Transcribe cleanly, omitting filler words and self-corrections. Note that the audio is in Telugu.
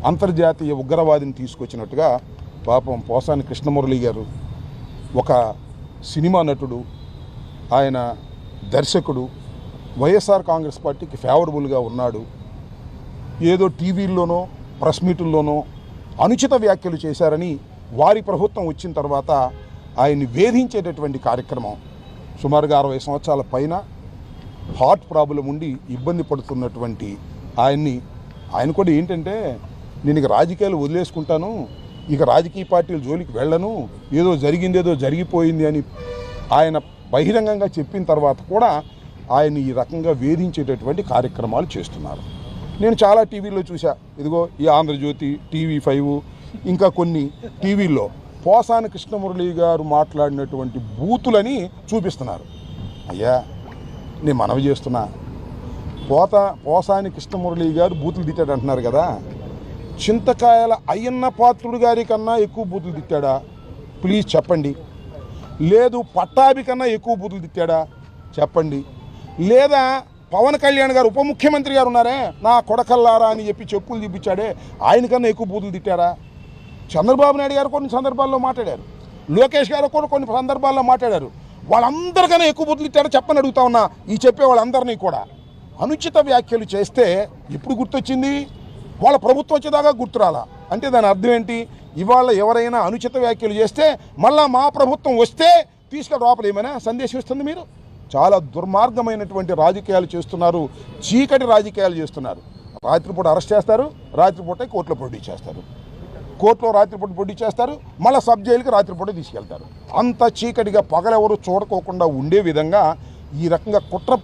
అంతర్జాతీయ ఉగ్రవాదిని తీసుకొచ్చినట్టుగా పాపం పోసాని కృష్ణమురళి గారు ఒక సినిమా నటుడు, ఆయన దర్శకుడు, వైఎస్ఆర్ కాంగ్రెస్ పార్టీకి ఫేవరబుల్గా ఉన్నాడు. ఏదో టీవీల్లోనో ప్రెస్ మీటుల్లోనో అనుచిత వ్యాఖ్యలు చేశారని వారి ప్రభుత్వం వచ్చిన తర్వాత ఆయన్ని వేధించేటటువంటి కార్యక్రమం. సుమారుగా 60 సంవత్సరాల పైన హార్ట్ ప్రాబ్లం ఉండి ఇబ్బంది పడుతున్నటువంటి ఆయన కూడా ఏంటంటే, నేను ఇక రాజకీయాలు వదిలేసుకుంటాను, ఇక రాజకీయ పార్టీల జోలికి వెళ్ళను, ఏదో జరిగిందేదో జరిగిపోయింది అని ఆయన బహిరంగంగా చెప్పిన తర్వాత కూడా ఆయన ఈ రకంగా వేధించేటటువంటి కార్యక్రమాలు చేస్తున్నారు. నేను చాలా టీవీల్లో చూసా. ఇదిగో ఈ ఆంధ్రజ్యోతి, TV5 ఇంకా కొన్ని టీవీల్లో పోసాని కృష్ణమురళి గారు మాట్లాడినటువంటి బూతులని చూపిస్తున్నారు. అయ్యా, నేను మనవి చేస్తున్నా, పోసాని కృష్ణమురళి గారు బూతులు తిట్టాడు అంటున్నారు కదా, చింతకాయల అయ్యన్న పాత్రుడు గారి కన్నా ఎక్కువ బూతులు తిట్టాడా? ప్లీజ్ చెప్పండి. లేదు పట్టాభి కన్నా ఎక్కువ బూతులు తిట్టాడా? చెప్పండి. లేదా పవన్ కళ్యాణ్ గారు ఉప ముఖ్యమంత్రి గారు ఉన్నారే, నా కొడకల్లారా అని చెప్పి చెప్పులు చూపించాడే, ఆయనకన్నా ఎక్కువ బూతులు తిట్టారా? చంద్రబాబు నాయుడు గారు కొన్ని సందర్భాల్లో మాట్లాడారు, లోకేష్ గారు కూడా కొన్ని సందర్భాల్లో మాట్లాడారు. వాళ్ళందరికన్నా ఎక్కువ బూతులు తిట్టారో చెప్పని అడుగుతా ఉన్నా. ఈ చెప్పే వాళ్ళందరినీ కూడా అనుచిత వ్యాఖ్యలు చేస్తే ఎప్పుడు గుర్తొచ్చింది? వాళ్ళ ప్రభుత్వం వచ్చేదాకా గుర్తురాలా. అంటే దాని అర్థం ఏంటి? ఇవాళ ఎవరైనా అనుచిత వ్యాఖ్యలు చేస్తే మళ్ళా మా ప్రభుత్వం వస్తే తీసుకెళ్ళి లోపల ఏమైనా సందేశం ఇస్తుంది? మీరు చాలా దుర్మార్గమైనటువంటి రాజకీయాలు చేస్తున్నారు, చీకటి రాజకీయాలు చేస్తున్నారు. రాత్రిపూట అరెస్ట్ చేస్తారు, రాత్రిపూట కోర్టులో ప్రొడ్యూస్ చేస్తారు, కోర్టులో రాత్రిపూట ప్రొడ్యూస్ చేస్తారు, మళ్ళీ సబ్ జైలుకి రాత్రిపూట తీసుకెళ్తారు. అంత చీకటిగా పగలెవరు చూడకోకుండా ఉండే విధంగా ఈ రకంగా కుట్ర